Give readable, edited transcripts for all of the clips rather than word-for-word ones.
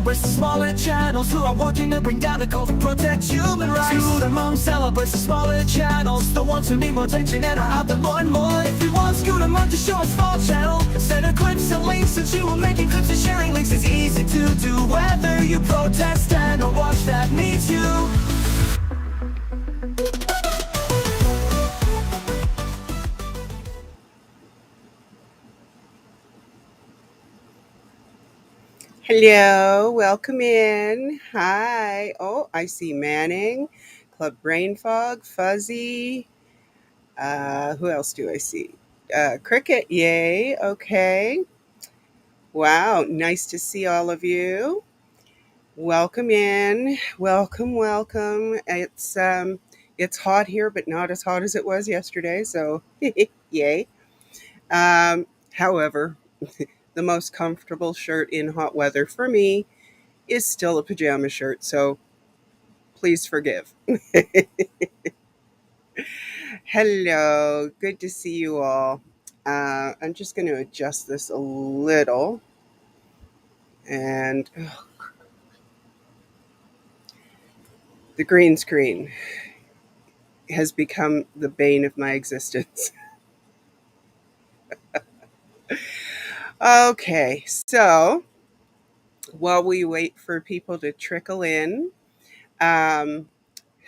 celebrates the smaller channels who are working to bring down the cult and protect human rights. Scooter Mom celebrates the smaller channels, the ones who need more attention and are out there more and more. If you want Scooter Mom to show a small channel, send her clips and links, since you are making clips and sharing links is easy to do. Whether you protest and or watch that needs you. Hello, welcome in. Hi. Oh, I see Manning, Club Brain Fog, Fuzzy. Who else do I see? Cricket, yay. Okay. Wow, nice to see all of you. Welcome in. Welcome. It's hot here, but not as hot as it was yesterday, so yay. However, the most comfortable shirt in hot weather for me is still a pajama shirt, so please forgive. Hello, good to see you all. I'm just going to adjust this a little. And the green screen has become the bane of my existence. Okay, so while we wait for people to trickle in, um,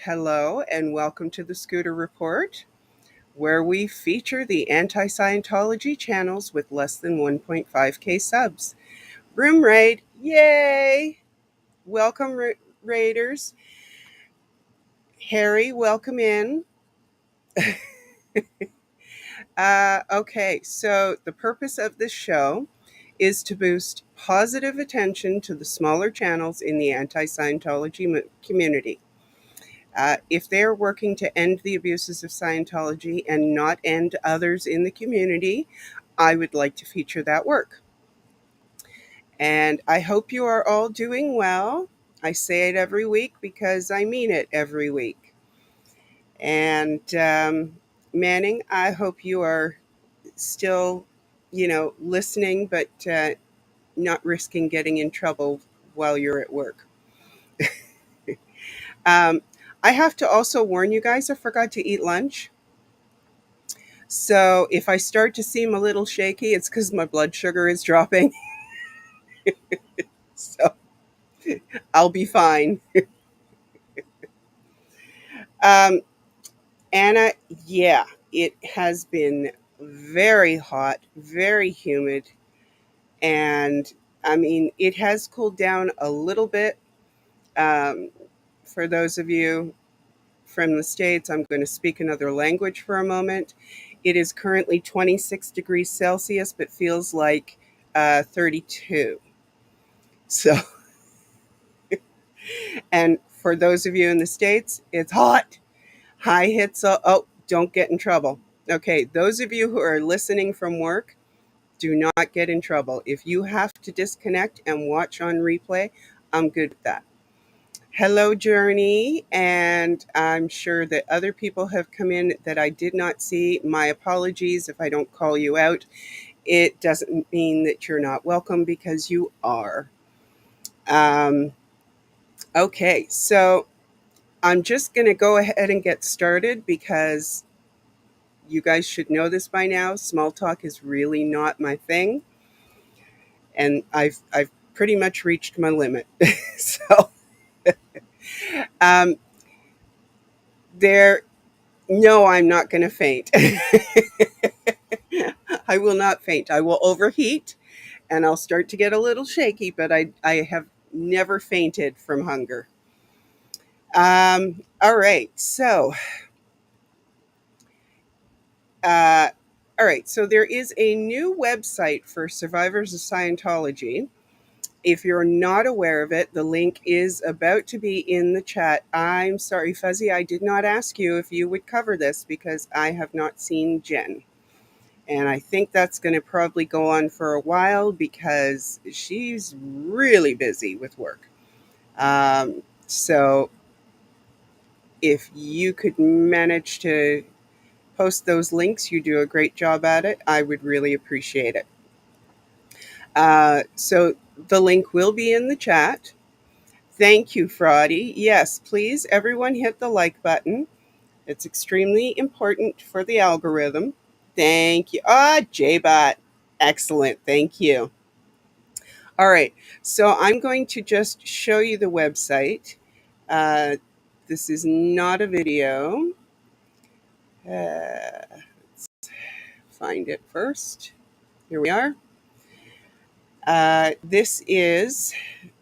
hello and welcome to the Scooter Report, where we feature the Anti-Scientology channels with less than 1.5k subs. Room raid, yay! Welcome, raiders. Harry, welcome in. Okay, so the purpose of this show is to boost positive attention to the smaller channels in the anti-Scientology community. If they're working to end the abuses of Scientology and not end others in the community, I would like to feature that work. And I hope you are all doing well. I say it every week because I mean it every week. And Manning, I hope you are still, listening, but not risking getting in trouble while you're at work. I have to also warn you guys, I forgot to eat lunch. So if I start to seem a little shaky, it's because my blood sugar is dropping. So I'll be fine. um, Anna, yeah, it has been very hot, very humid. And I mean, it has cooled down a little bit. Um, for those of you from the States, I'm going to speak another language for a moment. It is currently 26 degrees Celsius, but feels like 32. So, and for those of you in the States, it's hot. High hits, oh, don't get in trouble. Okay, those of you who are listening from work, do not get in trouble. If you have to disconnect and watch on replay, I'm good with that. Hello, Journey, and I'm sure that other people have come in that I did not see. My apologies if I don't call you out. It doesn't mean that you're not welcome, because you are. Okay, so I'm just going to go ahead and get started, because you guys should know this by now. Small talk is really not my thing, and I've pretty much reached my limit. So um, no, I'm not going to faint. I will not faint. I will overheat and I'll start to get a little shaky, but I have never fainted from hunger. All right. So, there is a new website for survivors of Scientology. If you're not aware of it, the link is about to be in the chat. I'm sorry, Fuzzy, I did not ask you if you would cover this, because I have not seen Jen. And I think that's going to probably go on for a while, because she's really busy with work. So if you could manage to post those links, you do a great job at it. I would really appreciate it. So The link will be in the chat. Thank you, Fraudy. Yes, please, everyone hit the like button. It's extremely important for the algorithm. Thank you. Ah, JBot. Excellent. Thank you. All right. So I'm going to just show you the website. Uh, this is not a video. Let's find it first. Here we are. This is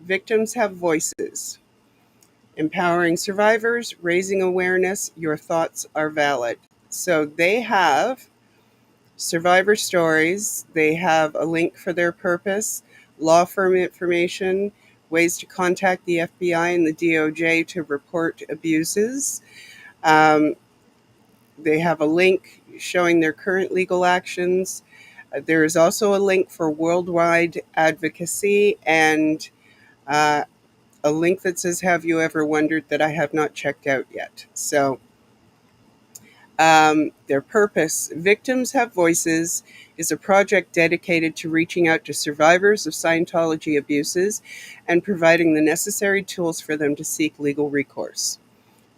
Victims Have Voices. Empowering survivors, raising awareness, your thoughts are valid. So they have survivor stories, they have a link for their purpose, law firm information, ways to contact the FBI and the DOJ to report abuses. Um, they have a link showing their current legal actions. There is also a link for worldwide advocacy and uh, a link that says, "Have you ever wondered?" that I have not checked out yet. So, their purpose, Victims Have Voices, is a project dedicated to reaching out to survivors of Scientology abuses and providing the necessary tools for them to seek legal recourse.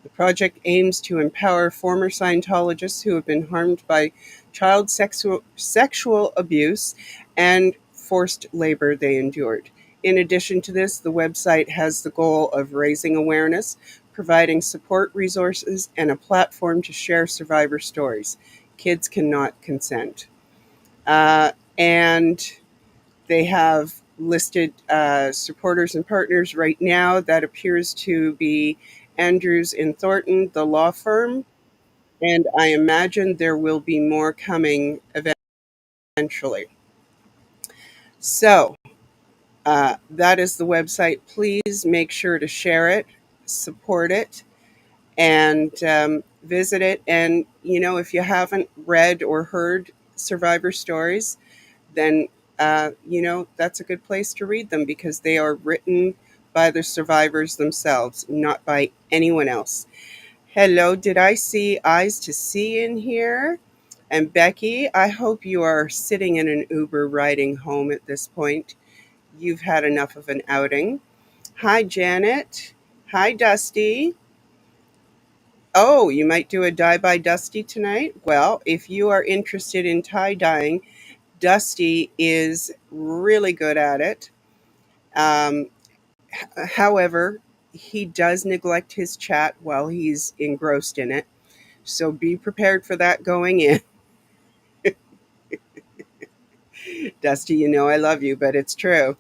The project aims to empower former Scientologists who have been harmed by child sexual abuse and forced labor they endured. In addition to this, the website has the goal of raising awareness, providing support resources, and a platform to share survivor stories. Kids cannot consent. And they have listed supporters and partners right now. That appears to be Andrews and Thornton, the law firm, and I imagine there will be more coming eventually. So that is the website. Please make sure to share it, support it, and visit it. And, if you haven't read or heard survivor stories, then, that's a good place to read them because they are written by the survivors themselves, not by anyone else. Hello, did I see Eyes to See in here? And Becky, I hope you are sitting in an Uber riding home at this point. You've had enough of an outing. Hi, Janet. Hi, Dusty. Oh, you might do a dye by Dusty tonight? Well, if you are interested in tie dyeing, Dusty is really good at it. However, he does neglect his chat while he's engrossed in it. So be prepared for that going in. Dusty, I love you, but it's true.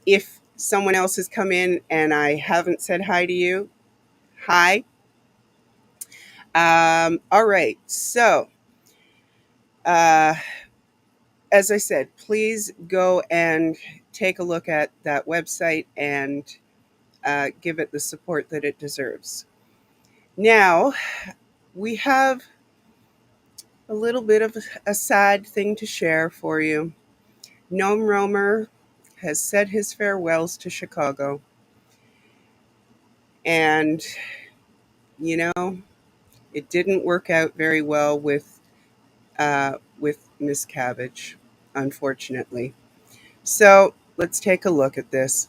If someone else has come in and I haven't said hi to you, hi. All right. So, uh, as I said, please go and take a look at that website and give it the support that it deserves. Now, we have a little bit of a sad thing to share for you. Gnome Roamer has said his farewells to Chicago. And, you know, it didn't work out very well with Miss Cabbage, unfortunately. So let's take a look at this.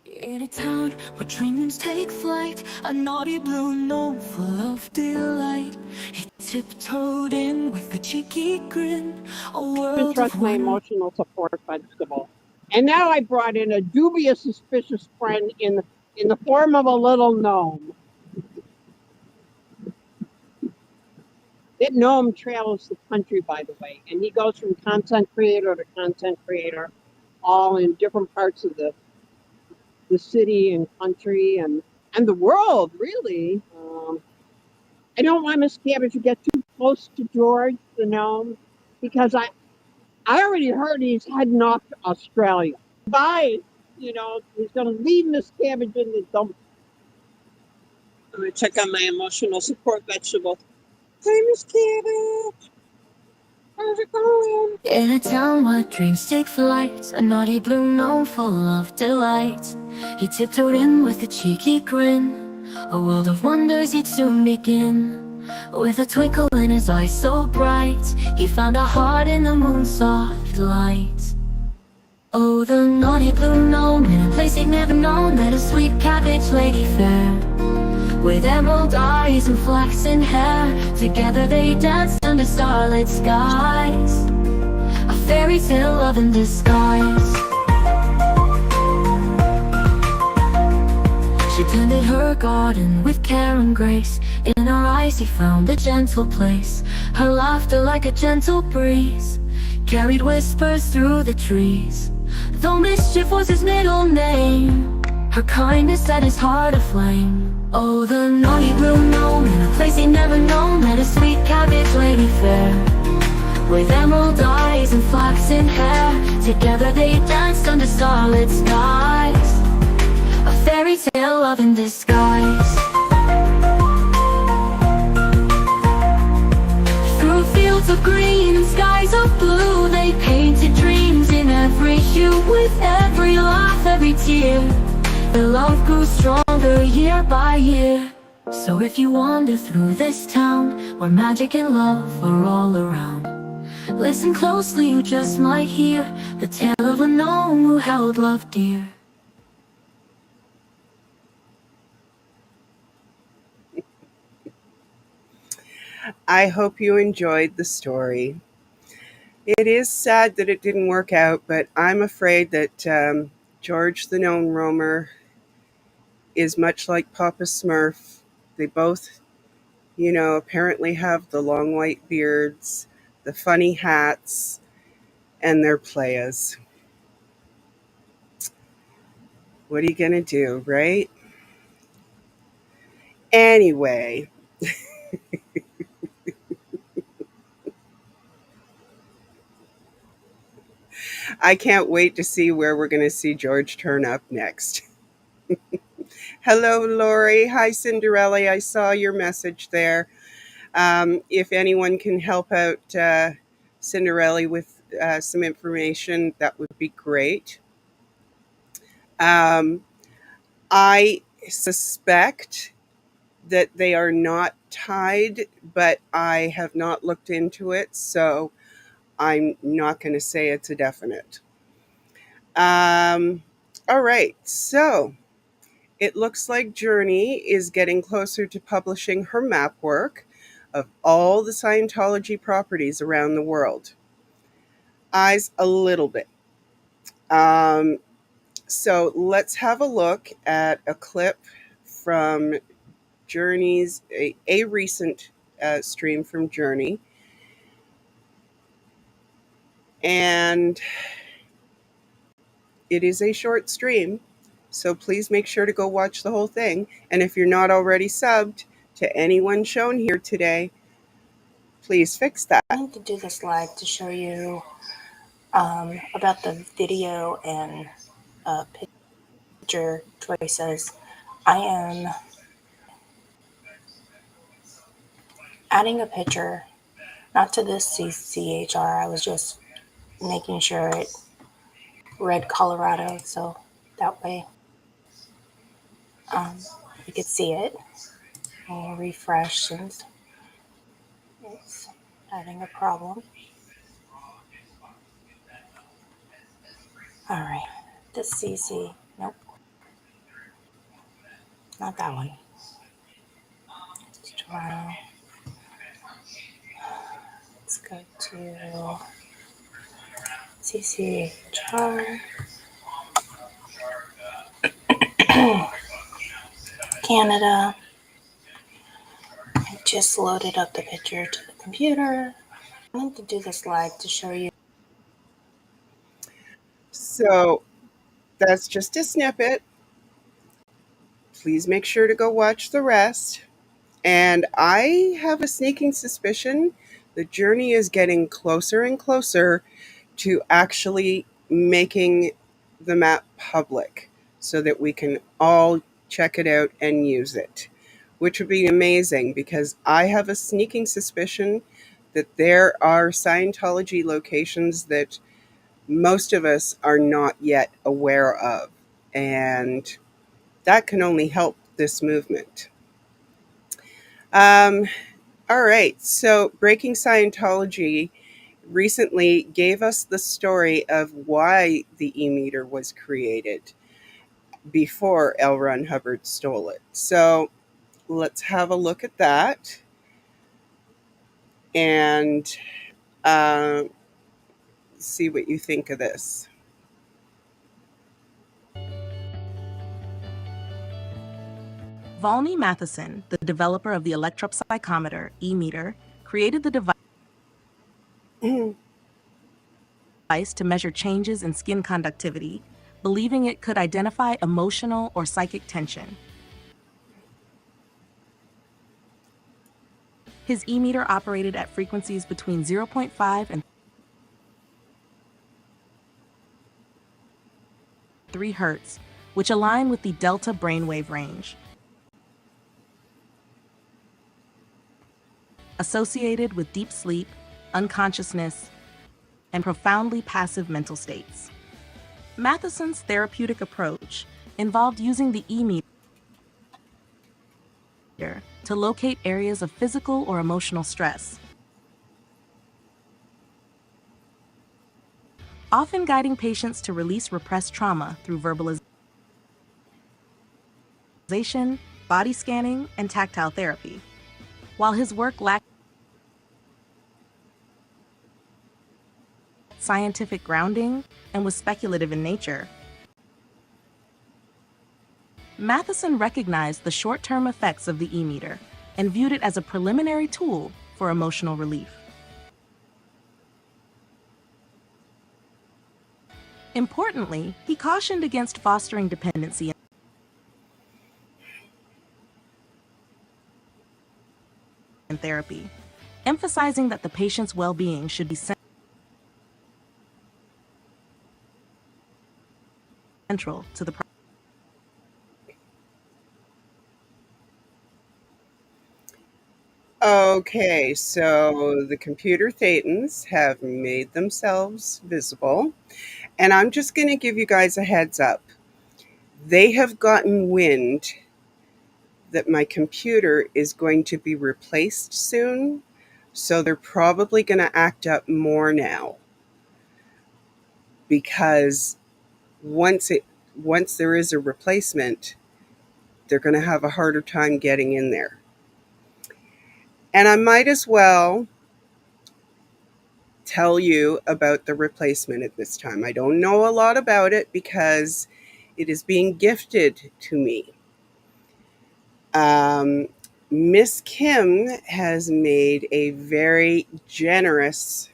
In a town where dreams take flight, a naughty blue gnome full of delight. He tiptoed in with a cheeky grin, a world Trust of my wonder. emotional support vegetable. And now I brought in a dubious, suspicious friend in the form of a little gnome. That gnome travels the country, by the way, and he goes from content creator to content creator, all in different parts of the city and country and the world, really. I don't want Miss Cabbage to get too close to George, the gnome, because I already heard he's heading off to Australia. Bye. He's going to leave Miss Cabbage in the dump. I'm going to check on my emotional support vegetable. Hi, Miss Cabbage. How's it going? In a town where dreams take flight, a naughty blue gnome full of delight. He tiptoed in with a cheeky grin, a world of wonders he'd soon begin. With a twinkle in his eyes so bright, he found a heart in the moon's soft light. Oh, the naughty blue gnome, in a place he'd never known, met a sweet cabbage lady fair. With emerald eyes and flaxen hair, together they danced under starlit skies. A fairy tale love in disguise. She tended her garden with care and grace. In her eyes he found a gentle place. Her laughter like a gentle breeze carried whispers through the trees. Though mischief was his middle name, her kindness set his heart aflame. Oh, the naughty blue gnome, in a place he'd never known, met a sweet cabbage lady fair. With emerald eyes and flaxen hair, together they danced under starlit skies. A fairy tale love in disguise. Through fields of green and skies of blue, they painted dreams in every hue. With every laugh, every tear, their love grew stronger year by year. So if you wander through this town, where magic and love are all around, listen closely, you just might hear the tale of a gnome who held love dear. I hope you enjoyed the story. It is sad that it didn't work out, but I'm afraid that George the Gnome Roamer is much like Papa Smurf. They both, apparently have the long white beards, the funny hats, and their playas. What are you going to do, right? Anyway, I can't wait to see where we're going to see George turn up next. Hello, Lori. Hi, Cinderella. I saw your message there. If anyone can help out Cinderella with some information, that would be great. Um, I suspect that they are not tied, but I have not looked into it, so I'm not going to say it's a definite. Um, all right, so it looks like Journey is getting closer to publishing her map work of all the Scientology properties around the world. Eyes a little bit. Um, so let's have a look at a clip from Journey's, a recent stream from Journey. And it is a short stream, so please make sure to go watch the whole thing. And if you're not already subbed to anyone shown here today, please fix that. I wanted to do this live to show you about the video and picture choices. I am adding a picture, not to this CCHR, I was just making sure it read Colorado, so that way you could see it. I'll refresh since it's having a problem. All right, this CC, nope, not that one. It's Toronto. Let's go to CCHR. Canada. I just loaded up the picture to the computer. I wanted to do this live to show you. So that's just a snippet. Please make sure to go watch the rest. And I have a sneaking suspicion the Journey is getting closer and closer to actually making the map public so that we can all check it out and use it, which would be amazing because I have a sneaking suspicion that there are Scientology locations that most of us are not yet aware of. And that can only help this movement. Um, All right. So, Breaking Scientology recently gave us the story of why the e-meter was created before L. Ron Hubbard stole it. So, let's have a look at that and uh, see what you think of this. Volney Matheson, the developer of the electropsychometer e-meter, created the device to measure changes in skin conductivity, believing it could identify emotional or psychic tension. His e-meter operated at frequencies between 0.5 and 3 Hz, which align with the delta brainwave range, associated with deep sleep, unconsciousness, and profoundly passive mental states. Matheson's therapeutic approach involved using the e-meter to locate areas of physical or emotional stress, often guiding patients to release repressed trauma through verbalization, body scanning, and tactile therapy. While his work lacked scientific grounding and was speculative in nature, Matheson recognized the short-term effects of the e-meter and viewed it as a preliminary tool for emotional relief. Importantly, he cautioned against fostering dependency in therapy, emphasizing that the patient's well-being should be central to the process. Okay, so the computer thetans have made themselves visible, and I'm just going to give you guys a heads up. They have gotten wind that my computer is going to be replaced soon, so they're probably going to act up more now because once it once there is a replacement, they're going to have a harder time getting in there. And I might as well tell you about the replacement at this time. I don't know a lot about it because it is being gifted to me. Um, Miss Kim has made a very generous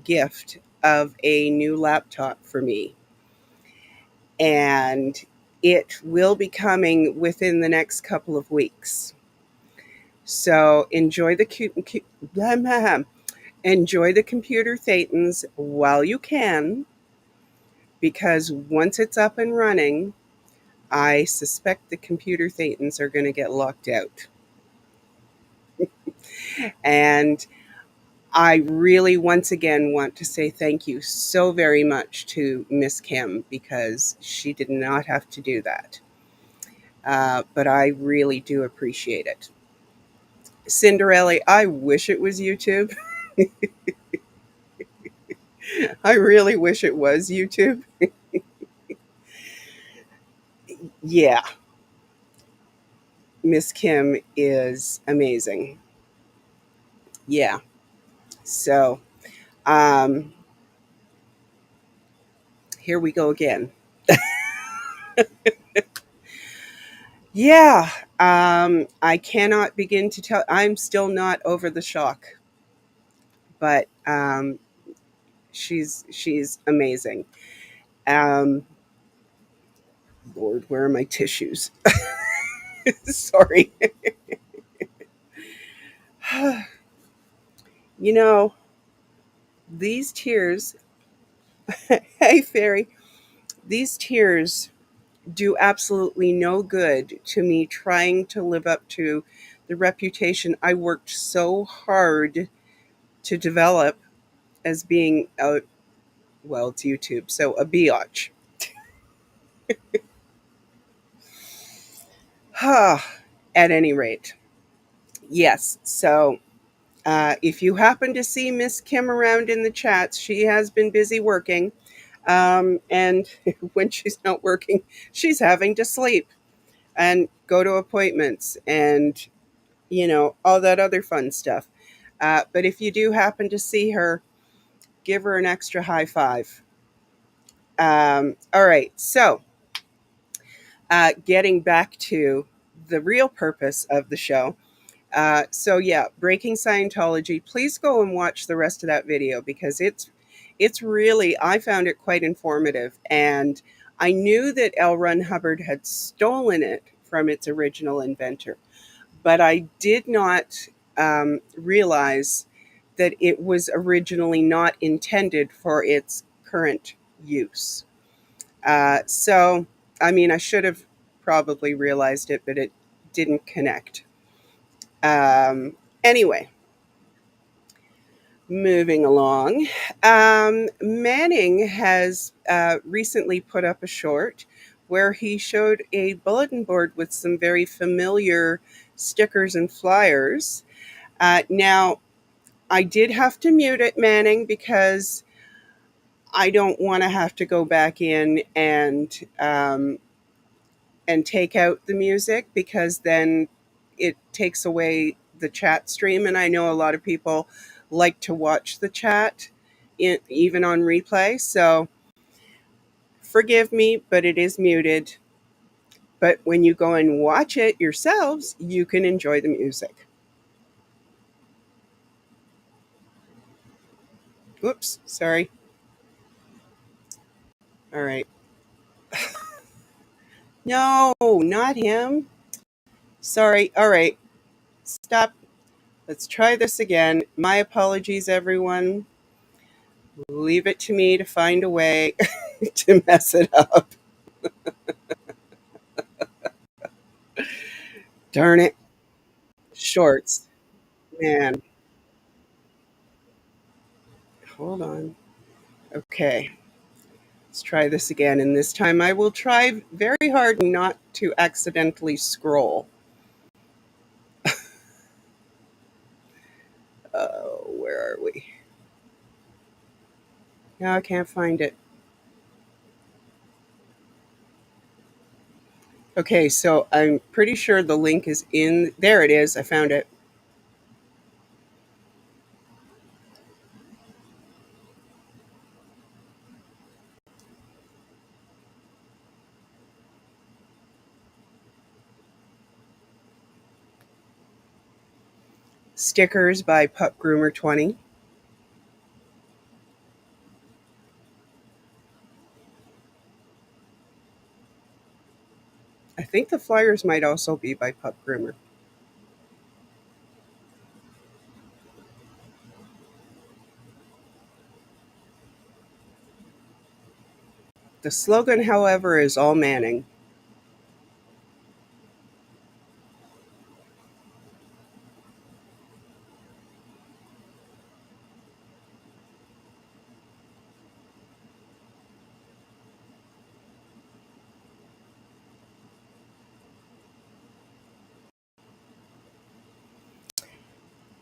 gift of a new laptop for me. And it will be coming within the next couple of weeks. So enjoy the enjoy the computer thetans while you can, because once it's up and running, I suspect the computer thetans are going to get locked out. And I really, once again, want to say thank you so very much to Miss Kim because she did not have to do that. But I really do appreciate it. Cinderella, I wish it was YouTube. I really wish it was YouTube. Yeah, Miss Kim is amazing. Yeah. So, um, here we go again. Yeah, I cannot begin to tell. I'm still not over the shock, but she's amazing. Um, Lord, where are my tissues? Sorry. You know, these tears, hey, Fairy, these tears do absolutely no good to me trying to live up to the reputation I worked so hard to develop as being a, well, it's YouTube, so a biatch. At any rate, Yes, so if you happen to see Miss Kim around in the chats, she has been busy working. And when she's not working, she's having to sleep and go to appointments and, all that other fun stuff. But if you do happen to see her, give her an extra high five. All right, so getting back to the real purpose of the show. So yeah, Breaking Scientology. Please go and watch the rest of that video because it's really, I found it quite informative, and I knew that L. Ron Hubbard had stolen it from its original inventor, but I did not realize that it was originally not intended for its current use. So, I mean, I should have probably realized it, but it didn't connect. Anyway, moving along. Manning has recently put up a short where he showed a bulletin board with some very familiar stickers and flyers. Now, I did have to mute it, Manning, because I don't want to have to go back in and take out the music, because then it takes away the chat stream. And I know a lot of people like to watch the chat even on replay. So forgive me, but it is muted. But when you go and watch it yourselves, you can enjoy the music. Whoops, sorry. All right. No, not him. Sorry. All right. Stop. Let's try this again. My apologies, everyone. Leave it to me to find a way to mess it up. Darn it. Shorts. Man. Hold on. Okay. Let's try this again. And this time I will try very hard not to accidentally scroll. Oh, where are we? No, I can't find it. Okay, so I'm pretty sure the link is in. There it is. I found it. Stickers by Pup Groomer 20. I think the flyers might also be by Pup Groomer. The slogan, however, is all Manning.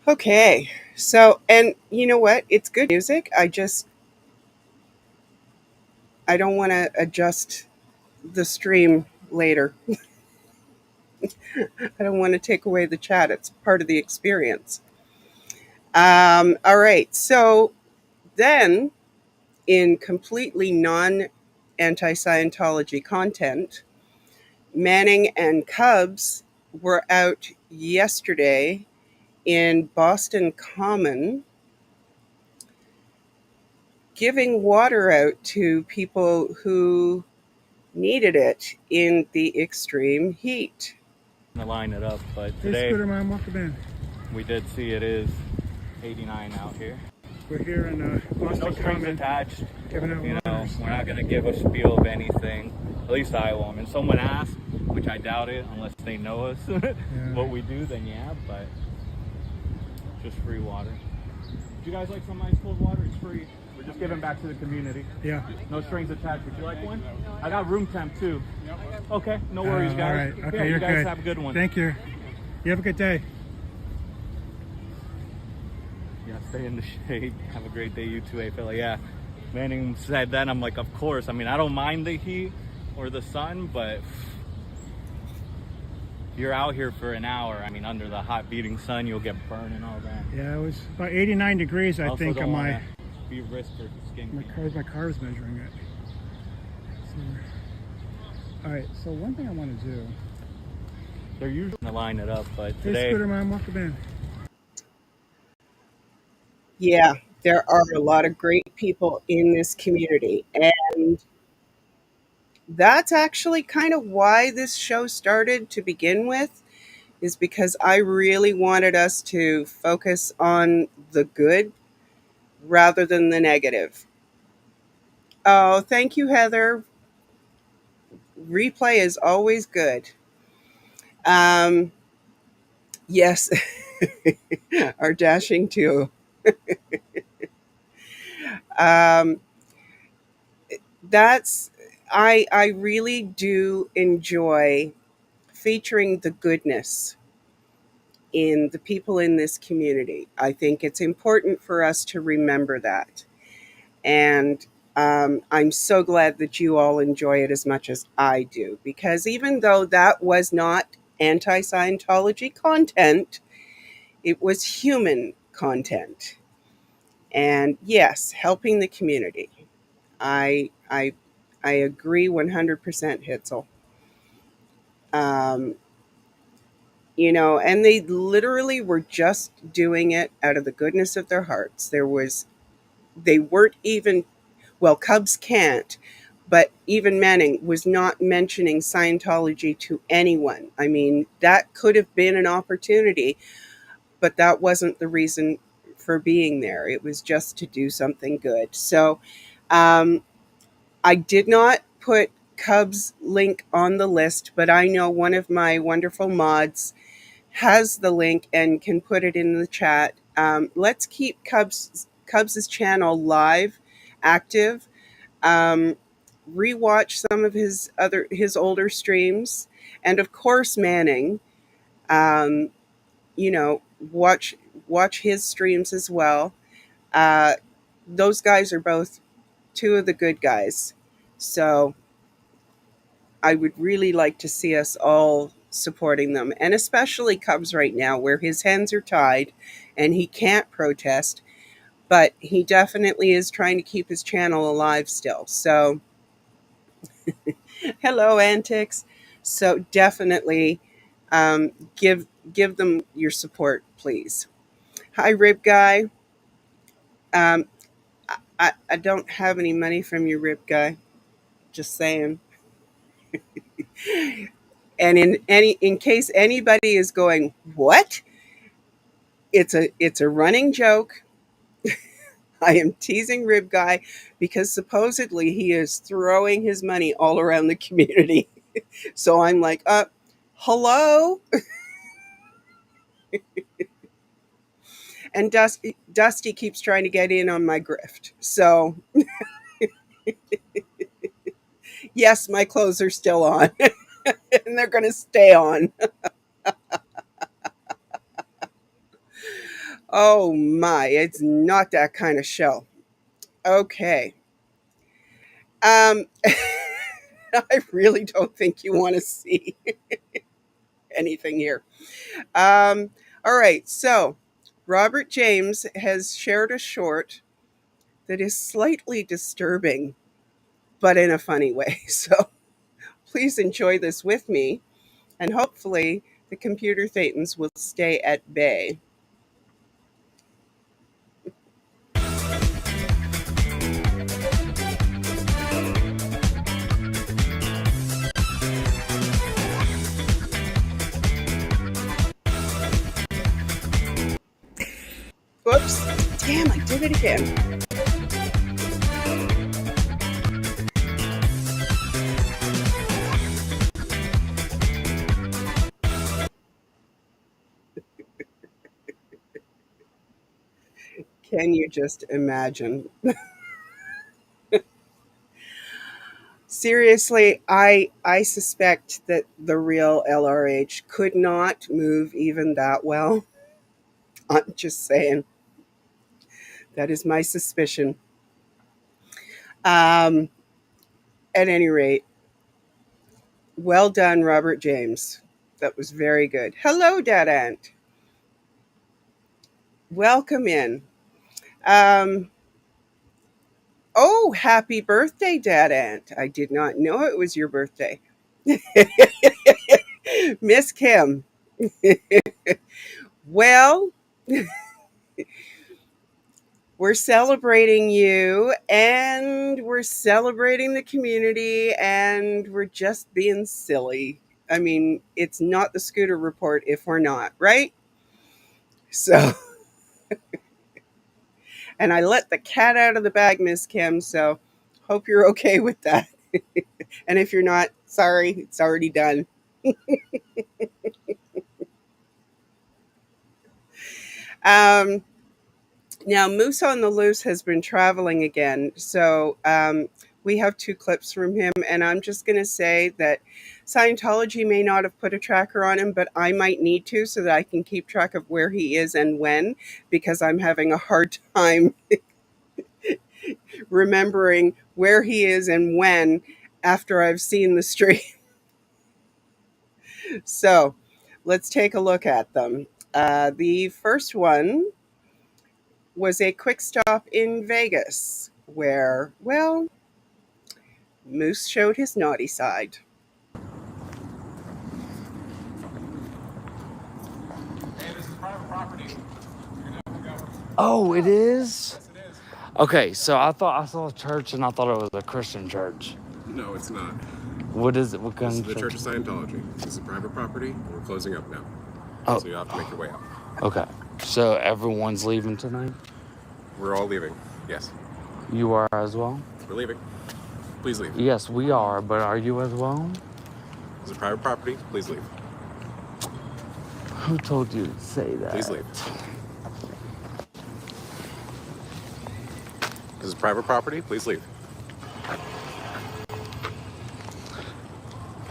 Okay, so, and you know what? It's good music. I don't want to adjust the stream later. I don't want to take away the chat. It's part of the experience. All right, so then in completely non-anti-Scientology content, Manning and Cubs were out yesterday in Boston Common giving water out to people who needed it in the extreme heat. To line it up, but Hey, today Scooter Man, welcome in. we did see it is 89 out here. We're here in No Boston strings Common, attached. giving out You know, waters. we're not gonna give a spiel of anything. At least I won't. And someone asked, which I doubt it, unless they know us, what we do, then yeah. But just free water. Would you guys like some ice cold water? It's free. We're just giving back to the community. Yeah. No strings attached. Would you like one? I got room temp too. Okay, no worries, guys. All right. Okay, yeah, you're you guys good. have a good one. Thank you. You have a good day. Yeah, stay in the shade. Have a great day, you too, Afila. Yeah, Manning said that. I'm like, of course. I mean, I don't mind the heat or the sun, but if you're out here for an hour, I mean, under the hot beating sun, you'll get burned and all that. Yeah, it was about 89 degrees, I Also think, don't on wanna be risk for skin cancer. my car's measuring it. So, all right, so one thing I want to do. They're usually gonna line it up, but Hey, today, Scooter Man, welcome in. Yeah, there are a lot of great people in this community. And that's actually kind of why this show started to begin with, is because I really wanted us to focus on the good rather than the negative. Oh, thank you, Heather. Replay is always good. Um, yes, our dashing too. Um, that's I really do enjoy featuring the goodness in the people in this community. I think it's important for us to remember that. And I'm so glad that you all enjoy it as much as I do, because even though that was not anti Scientology content, it was human content. And yes, helping the community. I, I, I agree 100%, Hitzel. Um, and they literally were just doing it out of the goodness of their hearts. They weren't even, well, Cubs can't, but even Manning was not mentioning Scientology to anyone. I mean, that could have been an opportunity, but that wasn't the reason for being there. It was just to do something good. So um, I did not put Cubs link on the list, but I know one of my wonderful mods has the link and can put it in the chat. Let's keep Cubs's channel live, active. Um, rewatch some of his older streams, and of course Manning. Um, you know, watch his streams as well. Uh, those guys are both two of the good guys. So I would really like to see us all supporting them, and especially Cubs right now, where his hands are tied and he can't protest, but he definitely is trying to keep his channel alive still. So, hello, Antics. So definitely give them your support, please. Hi, Rib Guy. Um, I don't have any money from you, Rib Guy. Just saying. And in case anybody is going, what? It's a running joke. I am teasing Rib Guy because supposedly he is throwing his money all around the community. So I'm like, hello? And Dusty keeps trying to get in on my grift. So yes, my clothes are still on and they're going to stay on. Oh my, it's not that kind of show. Okay. Um, I really don't think you want to see anything here. All right, so Robert James has shared a short that is slightly disturbing, but in a funny way. So please enjoy this with me, and hopefully the computer thetans will stay at bay. Whoops, damn, I did it again. Can you just imagine? Seriously, I suspect that the real LRH could not move even that well. I'm just saying. That is my suspicion. Um, at any rate, well done, Robert James. That was very good. Hello, Dad Ant. Welcome in. Um, oh, happy birthday, Dad Ant. I did not know it was your birthday. Miss Kim. Well, we're celebrating you and we're celebrating the community and we're just being silly. I mean, it's not the Scooter Report if we're not, right? So, and I let the cat out of the bag, Miss Kim, so hope you're okay with that. And if you're not, sorry, it's already done. Um, Now, Moose on the Loose has been traveling again. So we have two clips from him. And I'm just going to say that Scientology may not have put a tracker on him, but I might need to so that I can keep track of where he is and when, because I'm having a hard time remembering where he is and when after I've seen the stream. So let's take a look at them. The first one was a quick stop in Vegas where, well, Moose showed his naughty side. Oh, it is? Okay, so I thought I saw a church and I thought it was a Christian church. No, it's not. What is it? What This kind is of the church? Church of Scientology. This is private property, and we're closing up now. Oh, So you have to make your way out. okay. So everyone's leaving tonight? We're all leaving. Yes, You are as well? we're leaving. Please leave. Yes, we are, but are you as well? This is private property. Please leave. Who told you to say that? Please leave. This is private property. Please leave.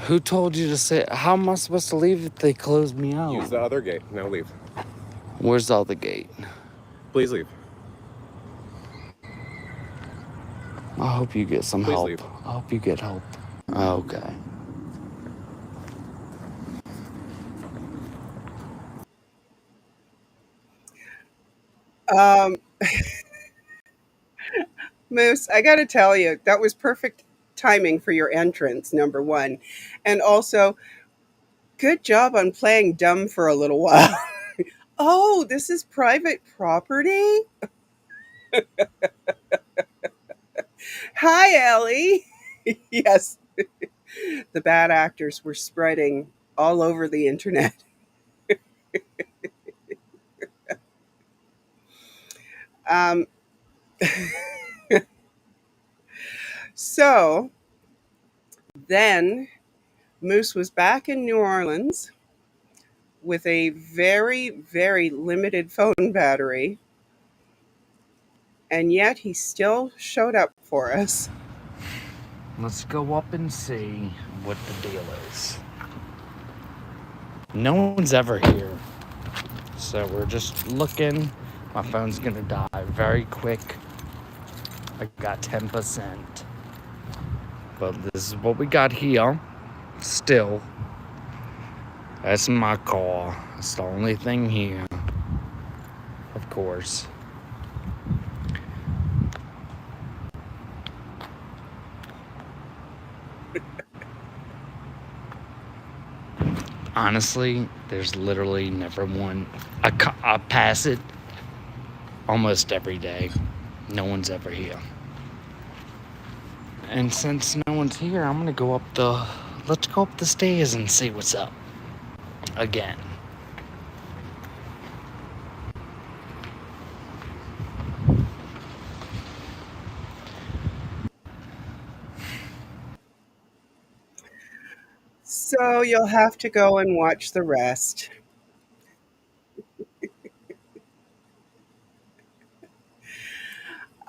Who told you to say? How am I supposed to leave if they close me out? Use the other gate. Now leave. Where's the other gate? Please leave. I hope you get some Please help. leave. I hope you get help. Okay. Um, Moose, I got to tell you, that was perfect timing for your entrance, number one. And also, good job on playing dumb for a little while. Oh, this is private property? Hi, Ellie. Yes, the bad actors were spreading all over the internet. Um, so then Moose was back in New Orleans with a very, very limited phone battery, and yet he still showed up for us. Let's go up and see what the deal is. No one's ever here. So we're just looking. My phone's gonna die very quick. I got 10%. But this is what we got here. Still. That's my car. It's the only thing here. Of course. Honestly, there's literally never one. I pass it almost every day. No one's ever here. And since no one's here, I'm gonna go up the. Let's go up the stairs and see what's up. Again. So you'll have to go and watch the rest.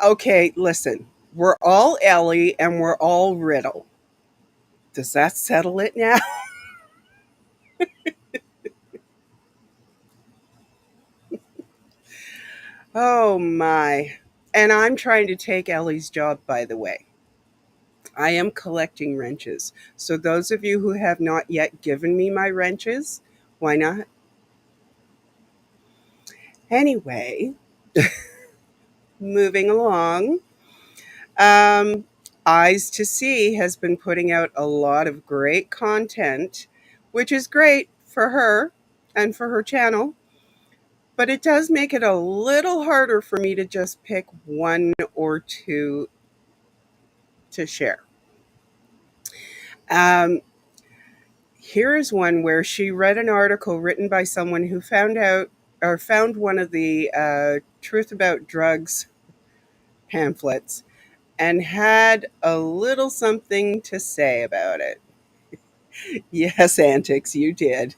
Okay, listen. We're all Ellie and we're all Riddle. Does that settle it now? Oh my. And I'm trying to take Ellie's job, by the way. I am collecting wrenches. So, those of you who have not yet given me my wrenches, why not? Anyway, moving along. Um, Eyes to See has been putting out a lot of great content, which is great for her and for her channel. But it does make it a little harder for me to just pick one or two to share. Um, Here's one where she read an article written by someone who found out or found one of the Truth About Drugs pamphlets and had a little something to say about it. Yes, Antics, you did.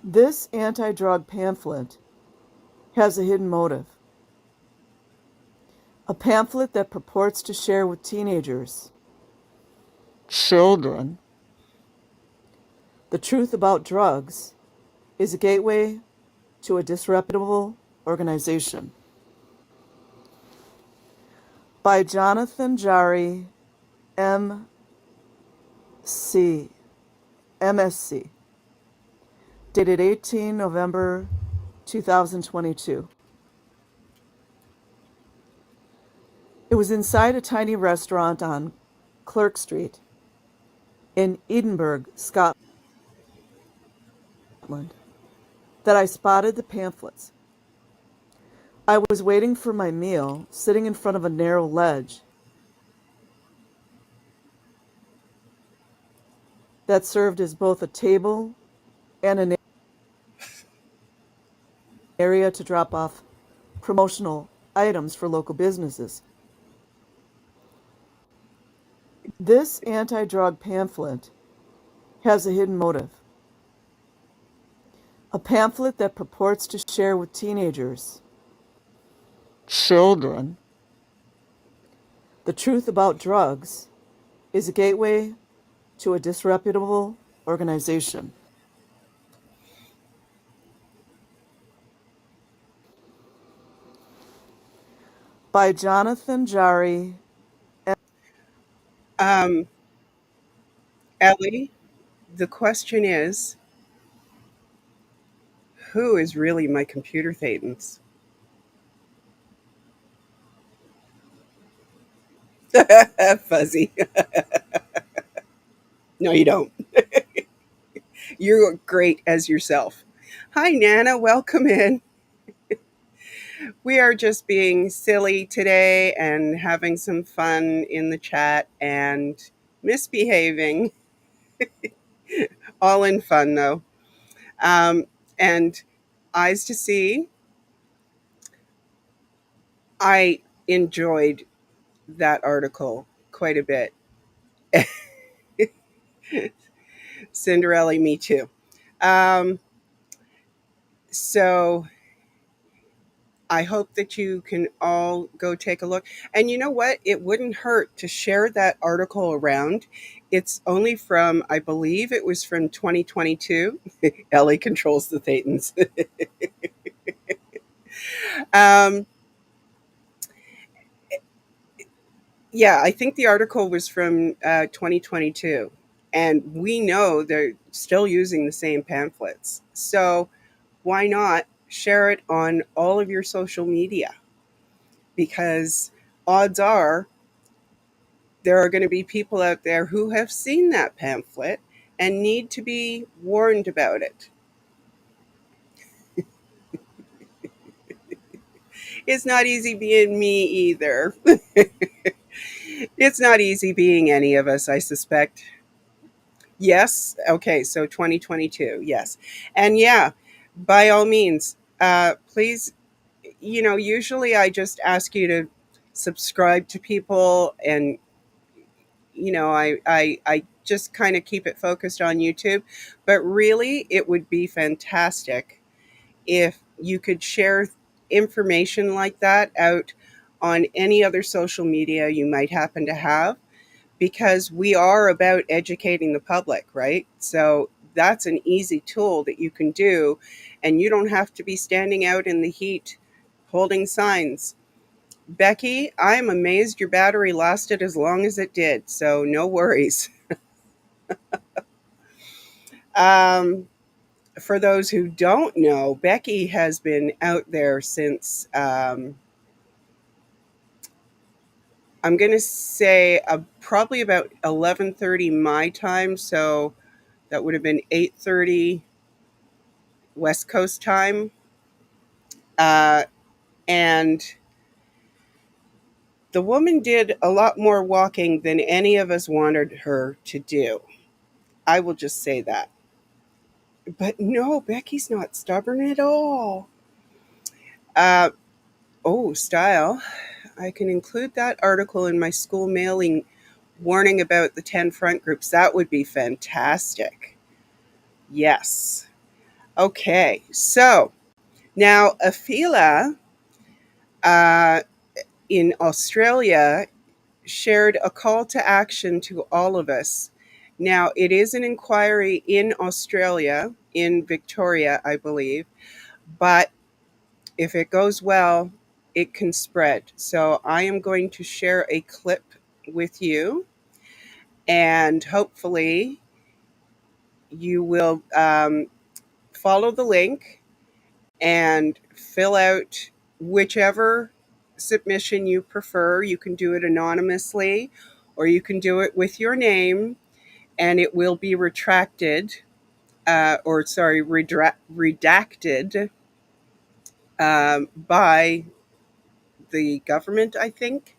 This anti-drug pamphlet has a hidden motive. A pamphlet that purports to share with teenagers, children, the truth about drugs is a gateway to a disreputable organization. By Jonathan Jari, MSc, dated 18 November 2022. It was inside a tiny restaurant on Clerk Street in Edinburgh, Scotland, that I spotted the pamphlets. I was waiting for my meal, sitting in front of a narrow ledge that served as both a table and an area to drop off promotional items for local businesses. This anti-drug pamphlet has a hidden motive. A pamphlet that purports to share with teenagers, children, the truth about drugs is a gateway to a disreputable organization. By Jonathan Jari. Um, Ellie, the question is, who is really my computer thetans? Fuzzy. No, you don't. You're great as yourself. Hi, Nana. Welcome in. We are just being silly today and having some fun in the chat and misbehaving. All in fun, though. And Eyes to See, I enjoyed that article quite a bit. Cinderella, me too. Um, so I hope that you can all go take a look. And you know what? It wouldn't hurt to share that article around. It's only from, I believe it was from 2022. Ellie controls the Thetans. um, yeah, I think the article was from 2022. And we know they're still using the same pamphlets. So why not share it on all of your social media? Because odds are there are going to be people out there who have seen that pamphlet and need to be warned about it. It's not easy being me either. It's not easy being any of us, I suspect. Yes. Okay. So 2022. Yes. And yeah, by all means, please, usually I just ask you to subscribe to people and I just kind of keep it focused on YouTube. But really, it would be fantastic if you could share information like that out on any other social media you might happen to have, because we are about educating the public, right? So that's an easy tool that you can do, and you don't have to be standing out in the heat holding signs. Becky, I'm amazed your battery lasted as long as it did, so no worries. For those who don't know, Becky has been out there since I'm going to say probably about 11:30 my time, so that would have been 8:30 West Coast time. And the woman did a lot more walking than any of us wanted her to do. I will just say that. But no, Becky's not stubborn at all. Uh, Style. I can include that article in my school mailing warning about the 10 front groups. That would be fantastic. Yes. Okay, so now Afila in Australia shared a call to action to all of us. Now, it is an inquiry in Australia, in Victoria, I believe, but if it goes well, it can spread. So I am going to share a clip with you, and hopefully you will follow the link and fill out whichever submission you prefer. You can do it anonymously, or you can do it with your name, and it will be redacted, by the government, I think.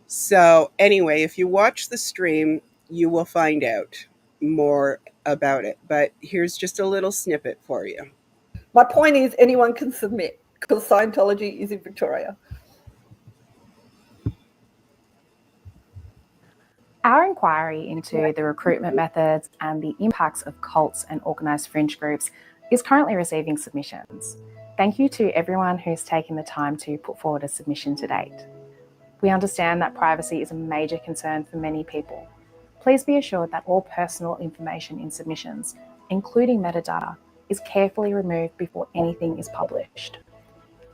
So anyway, if you watch the stream, you will find out more about it. But here's just a little snippet for you. My point is anyone can submit because Scientology is in Victoria. Our inquiry into the recruitment methods and the impacts of cults and organised fringe groups is currently receiving submissions. Thank you to everyone who's taken the time to put forward a submission to date. We understand that privacy is a major concern for many people. Please be assured that all personal information in submissions, including metadata, is carefully removed before anything is published.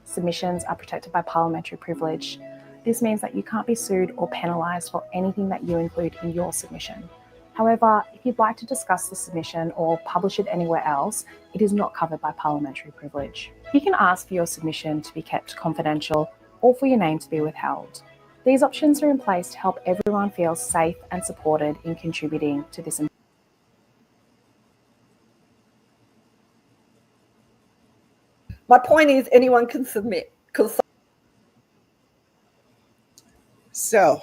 Submissions are protected by parliamentary privilege. This means that you can't be sued or penalised for anything that you include in your submission. However, if you'd like to discuss the submission or publish it anywhere else, it is not covered by parliamentary privilege. You can ask for your submission to be kept confidential or for your name to be withheld. These options are in place to help everyone feel safe and supported in contributing to this. My point is anyone can submit because. So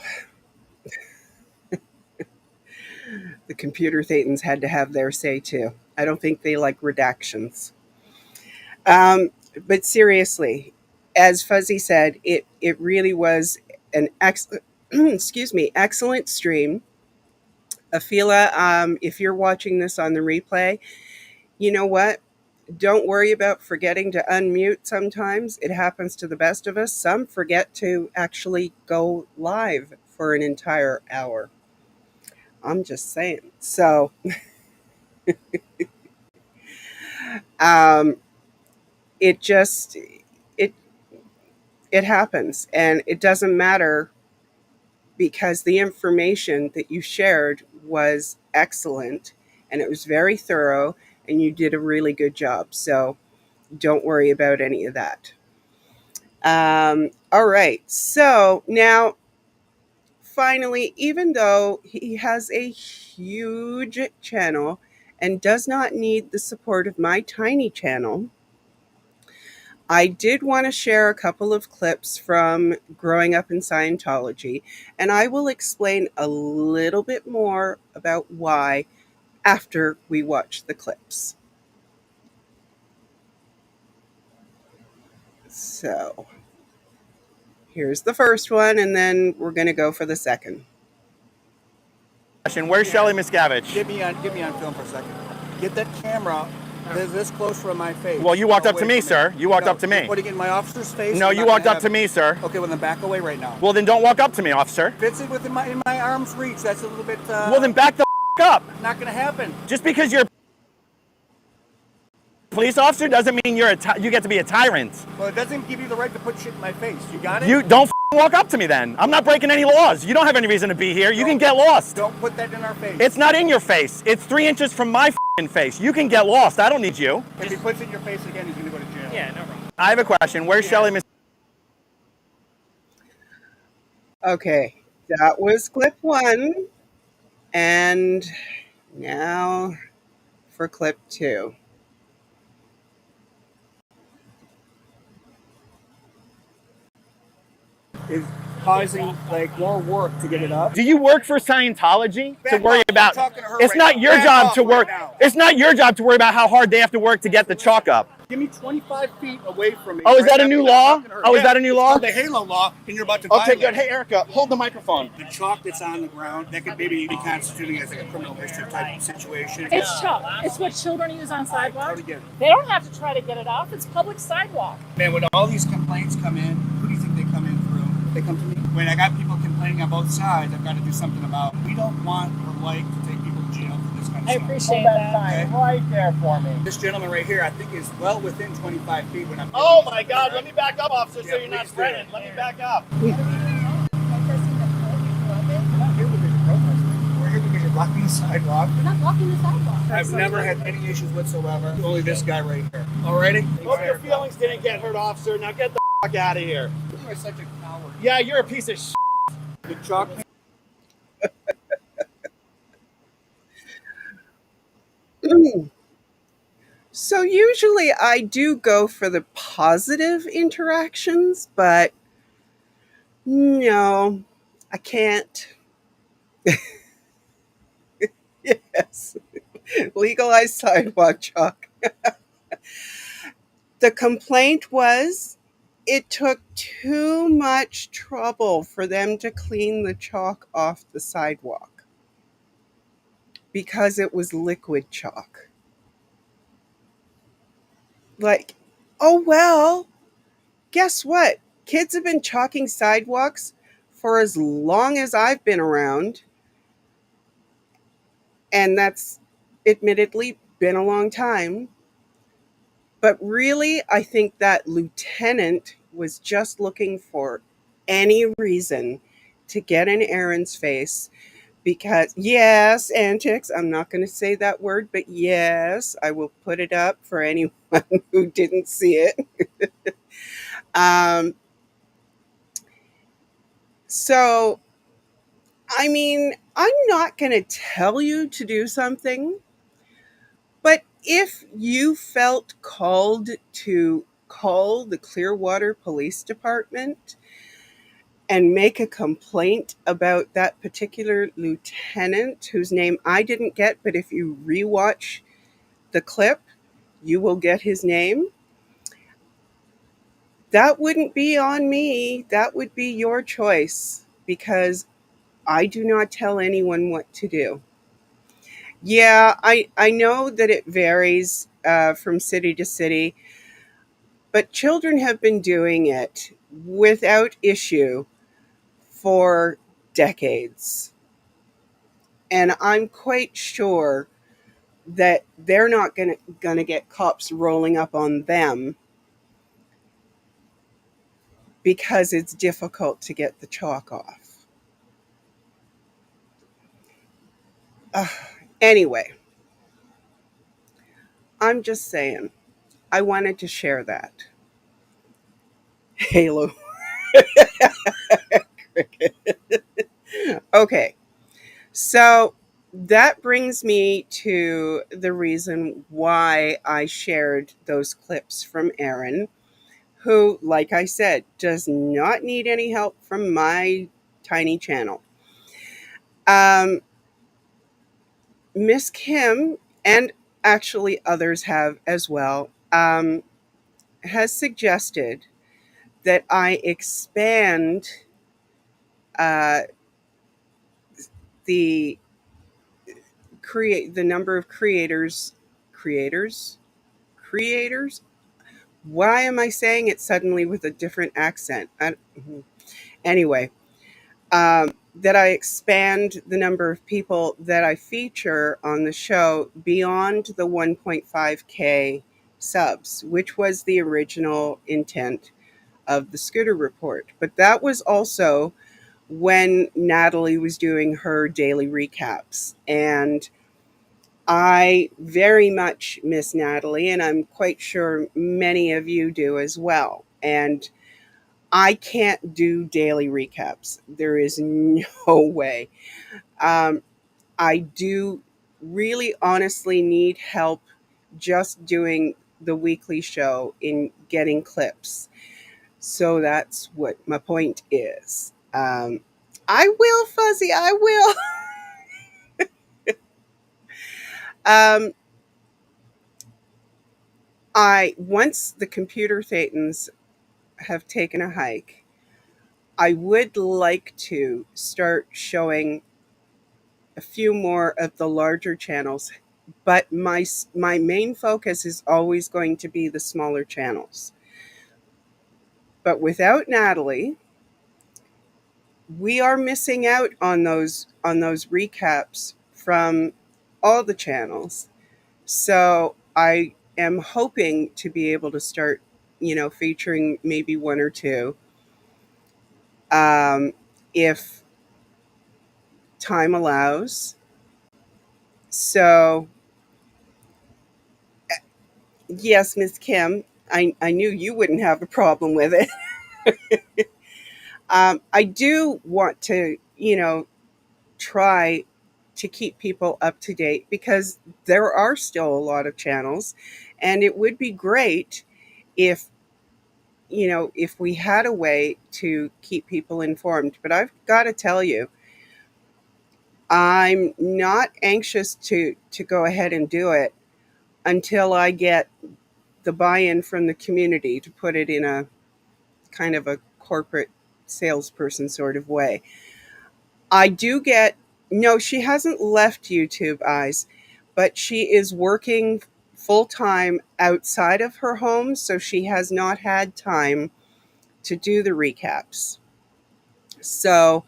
the computer thetans had to have their say too. I don't think they like redactions. But seriously, as Fuzzy said, it really was an excellent excellent stream. Afila, if you're watching this on the replay, you know what? Don't worry about forgetting to unmute sometimes. It happens to the best of us. Some forget to actually go live for an entire hour. I'm just saying. So it just it happens, and it doesn't matter because the information that you shared was excellent and it was very thorough and you did a really good job. So don't worry about any of that. All right. So now, finally, even though he has a huge channel and does not need the support of my tiny channel, I did want to share a couple of clips from growing up in Scientology, and I will explain a little bit more about why after we watch the clips. So here's the first one, and then we're going to go for the second. Where's Shelley Miscavige? Get me on film for a second. Get that camera this close from my face. Well, you walked up to me, sir. You walked up to me. What, to get in my officer's face? No, you walked up to me, sir. Okay, well then back away right now. Well, then don't walk up to me, officer. Fits it within in my arm's reach. That's a little bit. Well, then back the up. Not gonna happen. Just because you're police officer doesn't mean you get to be a tyrant. Well, it doesn't give you the right to put shit in my face. You got it? You don't walk up to me then. I'm not breaking any laws. You don't have any reason to be here. You can get lost. Don't put that in our face. It's not in your face. It's 3 inches from my face. You can get lost. I don't need you. If he puts it in your face again, he's going to go to jail. Yeah, no problem. I have a question. Where's Shelly? Okay, that was clip 1. And now for clip 2. Is causing like more work to get it up. Do you work for Scientology to Back worry off. I'm about? talking to her It's right not now. your Back job off to right work. now. It's not your job to worry about how hard they have to work to get the chalk up. Give me 25 feet away from me. Oh, is that a new law? Oh, is that a new law? It's called the Halo law, and you're about to Okay, violate good. it. Hey, Erica, hold the microphone. The chalk that's on the ground, that could maybe be constituting as like a criminal history type situation. It's chalk. It's what children use on sidewalks. Totally get it. They don't have to try to get it off. It's public sidewalk. Man, when all these complaints come in, who do you think they come in through? They come to me. When I got people complaining on both sides, I've got to do something about it. We don't want or like to take people to jail for this kind of I stuff. appreciate that. Okay? Right there for me. This gentleman right here, I think, is well within 25 feet when I'm. Oh my God! Let me back up, officer, so Yeah, you're not please do. threatened. Let me back up. We're not here because you're protesting. We're here because you're blocking the sidewalk. We're not blocking the sidewalk. I've never had any issues whatsoever. Only this guy right here. Alrighty? Hope your feelings didn't get hurt, officer. Now get the fuck out of here. You are such a coward. Yeah, you're a piece of shit. The chalk. So usually I do go for the positive interactions, but no, I can't. Yes, legalized sidewalk chalk. The complaint was it took too much trouble for them to clean the chalk off the sidewalk because it was liquid chalk. Like, oh well, guess what? Kids have been chalking sidewalks for as long as I've been around. And that's admittedly been a long time. But really, I think that lieutenant was just looking for any reason to get in Aaron's face because, yes, antics, I'm not going to say that word, but yes, I will put it up for anyone who didn't see it. So, I mean, I'm not going to tell you to do something, but if you felt called to call the Clearwater Police Department and make a complaint about that particular lieutenant whose name I didn't get, but if you rewatch the clip, you will get his name. That wouldn't be on me. That would be your choice because I do not tell anyone what to do. Yeah, I know that it varies from city to city, but children have been doing it without issue for decades. And I'm quite sure that they're not gonna get cops rolling up on them because it's difficult to get the chalk off. Anyway, I'm just saying, I wanted to share that. Halo. Okay, so that brings me to the reason why I shared those clips from Aaron, who, like I said, does not need any help from my tiny channel. Miss Kim, and actually others have as well, has suggested that I expand the number of creators. Why am I saying it suddenly with a different accent? Anyway, that I expand the number of people that I feature on the show beyond the 1.5K subs, which was the original intent of the Scooter Report. But that was also when Natalie was doing her daily recaps. And I very much miss Natalie, and I'm quite sure many of you do as well. And I can't do daily recaps. There is no way. Um, I do really honestly need help just doing the weekly show in getting clips. So that's what my point is. I will, Fuzzy, I will. um, once the computer thetans have taken a hike, I would like to start showing a few more of the larger channels, but my main focus is always going to be the smaller channels. But without Natalie, we are missing out on those recaps from all the channels. So I am hoping to be able to start, featuring maybe one or two, if time allows. So yes, Miss Kim, I knew you wouldn't have a problem with it. I do want to, try to keep people up to date because there are still a lot of channels, and it would be great if if we had a way to keep people informed. But I've got to tell you, I'm not anxious to go ahead and do it until I get the buy-in from the community to put it in a kind of a corporate salesperson sort of way. I do get, no, she hasn't left YouTube, Eyes, but she is working full time outside of her home, so she has not had time to do the recaps. So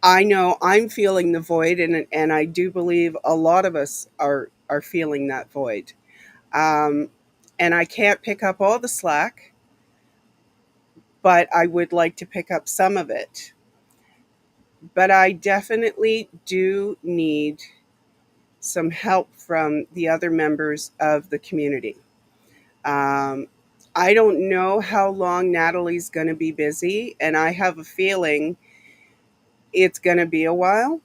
I know I'm feeling the void, and I do believe a lot of us are feeling that void. Um, and I can't pick up all the slack, but I would like to pick up some of it. But I definitely do need some help from the other members of the community. Um, I don't know how long Natalie's going to be busy, and I have a feeling it's going to be a while.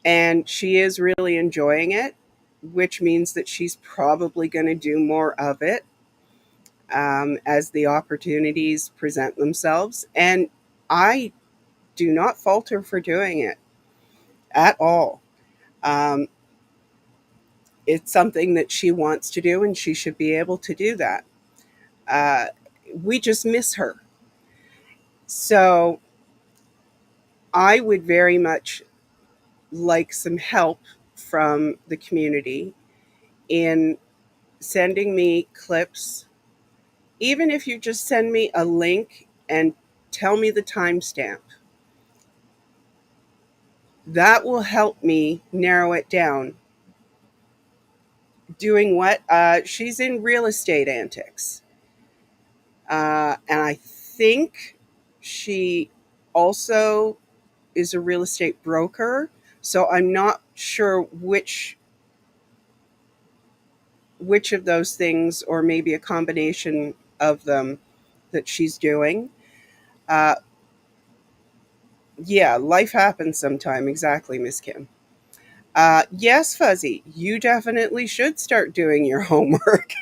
And she is really enjoying it, which means that she's probably going to do more of it as the opportunities present themselves. And I do not fault her for doing it at all. Um, it's something that she wants to do, and she should be able to do that. Uh, we just miss her. So I would very much like some help from the community in sending me clips, even if you just send me a link and tell me the timestamp. That will help me narrow it down. Doing what? She's in real estate antics. And I think she also is a real estate broker. So I'm not sure which of those things, or maybe a combination of them, that she's doing. Uh, yeah, life happens sometime. Exactly, Miss Kim. Yes, Fuzzy, you definitely should start doing your homework.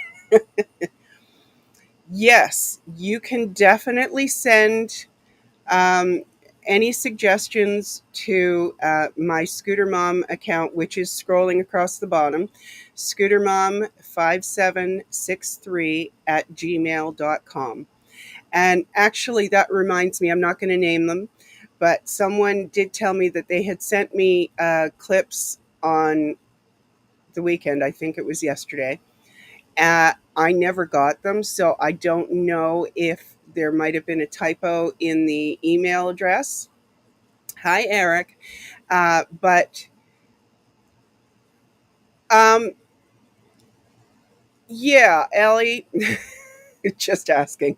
Yes, you can definitely send um, any suggestions to my Scooter Mom account, which is scrolling across the bottom, scootermom5763@gmail.com. And actually, that reminds me, I'm not going to name them, but someone did tell me that they had sent me clips on the weekend. I think it was yesterday. I never got them, so I don't know if there might have been a typo in the email address. Hi, Eric. But um, Yeah, Ellie, just asking.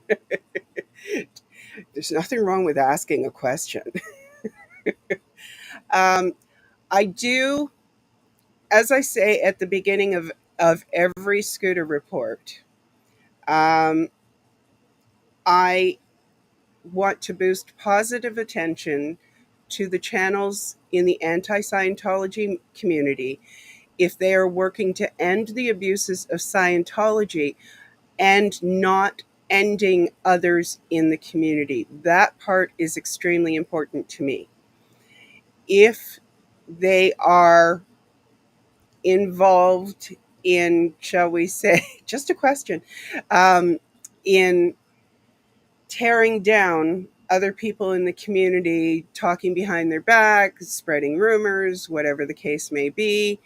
There's nothing wrong with asking a question. um, I do, as I say at the beginning of every scooter report, um, I want to boost positive attention to the channels in the anti-Scientology community if they are working to end the abuses of Scientology and not ending others in the community. That part is extremely important to me. If they are involved in, shall we say, just a question, in tearing down other people in the community, talking behind their back, spreading rumors, whatever the case may be,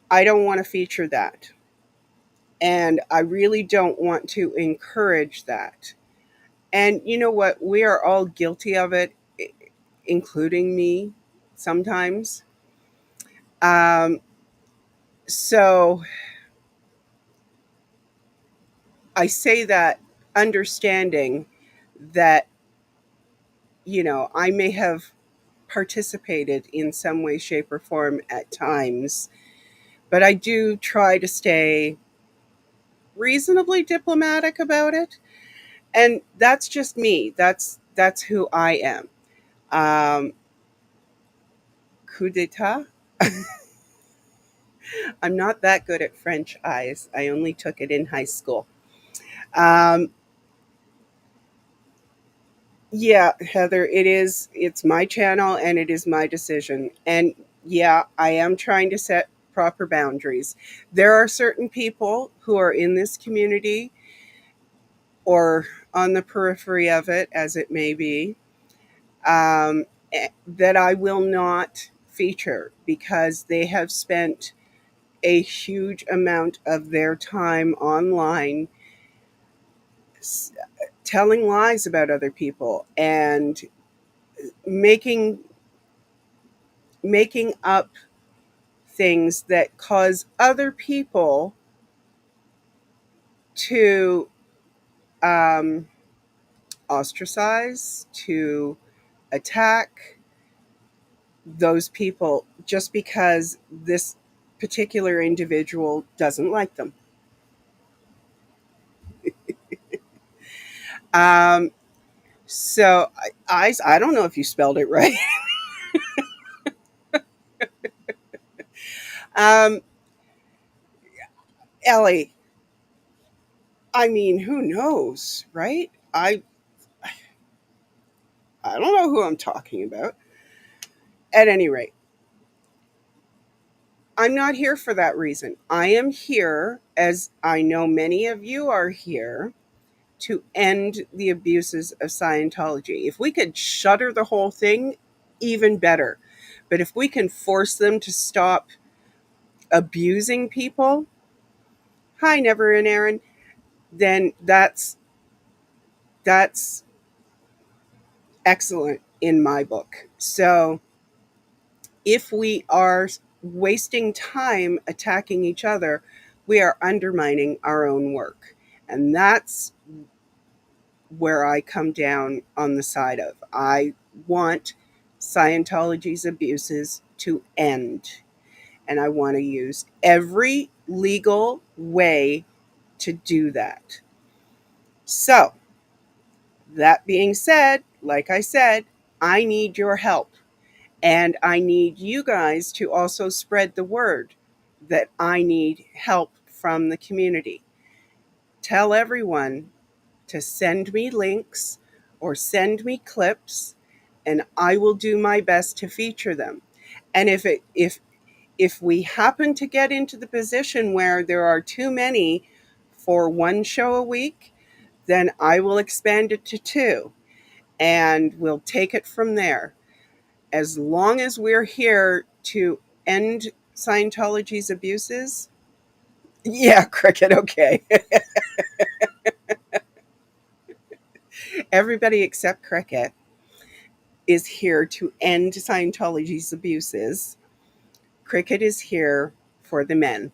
I don't want to feature that. And I really don't want to encourage that. And you know what? We are all guilty of it, including me sometimes. Um, so I say that understanding that, I may have participated in some way, shape, or form at times, but I do try to stay reasonably diplomatic about it. And that's just me. That's who I am. Coup d'etat? I'm not that good at French eyes. I only took it in high school. Um, yeah, Heather, it's my channel and it is my decision. And yeah, I am trying to set proper boundaries. There are certain people who are in this community or on the periphery of it, as it may be, that I will not feature because they have spent a huge amount of their time online telling lies about other people and making up things that cause other people to um, ostracize, to attack those people just because this particular individual doesn't like them. Um, so I don't know if you spelled it right. um, Ellie, I mean, who knows, right? I don't know who I'm talking about. At any rate, I'm not here for that reason. I am here, as I know many of you are here, to end the abuses of Scientology. If we could shutter the whole thing, even better. But if we can force them to stop abusing people, hi, Never and Aaron, then that's excellent in my book. So if we are wasting time attacking each other, we are undermining our own work. And that's where I come down on the side of. I want Scientology's abuses to end. And I want to use every legal way to do that. So, that being said, like I said, I need your help. And I need you guys to also spread the word that I need help from the community. Tell everyone to send me links or send me clips, and I will do my best to feature them. And if we happen to get into the position where there are too many for one show a week, then I will expand it to 2, and we'll take it from there. As long as we're here to end Scientology's abuses, yeah, Cricket, okay. Everybody except Cricket is here to end Scientology's abuses. Cricket is here for the men.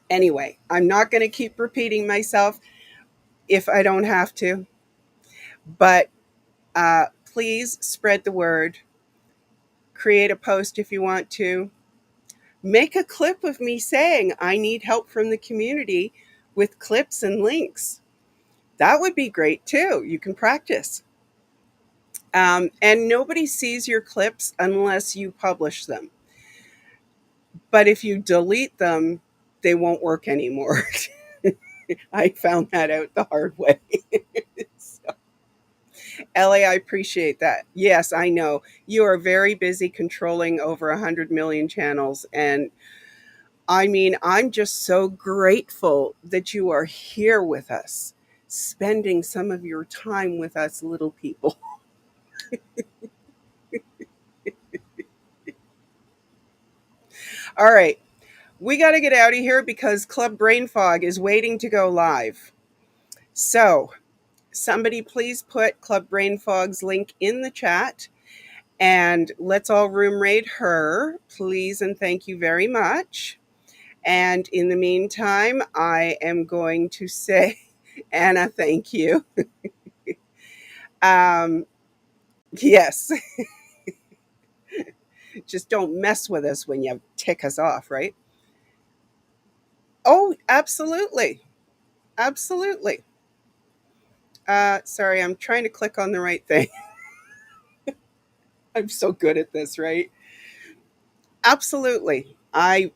Anyway, I'm not going to keep repeating myself if I don't have to, but please spread the word. Create a post if you want to. Make a clip of me saying I need help from the community with clips and links. That would be great too. You can practice. And nobody sees your clips unless you publish them. But if you delete them, they won't work anymore. I found that out the hard way. So, Ellie, I appreciate that. Yes, I know. You are very busy controlling over 100 million channels. And I mean, I'm just so grateful that you are here with us, spending some of your time with us little people. All right. We got to get out of here because Club Brain Fog is waiting to go live. So, somebody please put Club Brain Fog's link in the chat and let's all room raid her, please and thank you very much. And in the meantime, I am going to say, Anna, thank you. Yes. Just don't mess with us when you tick us off, right? Oh, absolutely. Absolutely. Sorry, I'm trying to click on the right thing. I'm so good at this, right? Absolutely. I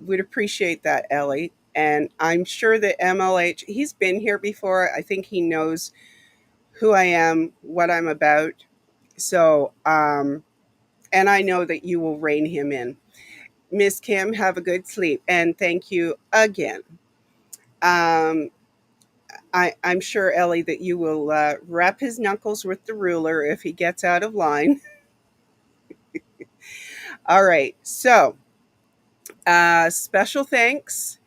would appreciate that, Ellie. And I'm sure that MLH, he's been here before. I think he knows who I am, what I'm about. So, and I know that you will rein him in. Miss Kim, have a good sleep. And thank you again. I'm sure, Ellie, that you will wrap his knuckles with the ruler if he gets out of line. All right. So, special thanks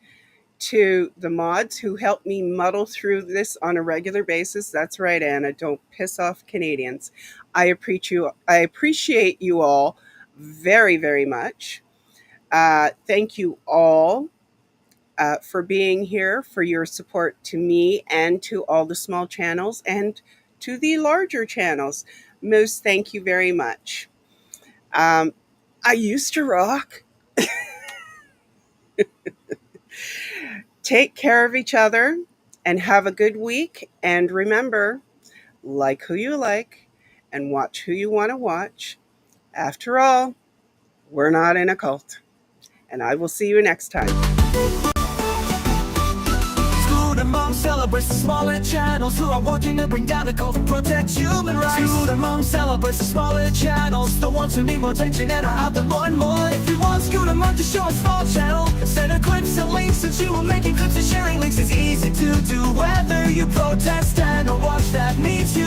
to the mods who help me muddle through this on a regular basis. That's right, Anna. Don't piss off Canadians. I appreciate you all very, very much. Thank you all for being here, for your support to me and to all the small channels and to the larger channels. Most thank you very much. I used to rock. Take care of each other and have a good week. And remember, like who you like and watch who you want to watch. After all, we're not in a cult. And I will see you next time. School and Mom celebrates the smaller channels who are working to bring down the cult and protect human rights. School and Mom celebrates the smaller channels, the ones who need more attention and are out there more and more. If you want School and Mom to show a small channel, instead of clips and links, since you are making clips and sharing links, it's easy to do. Whether you protest and or watch that needs you.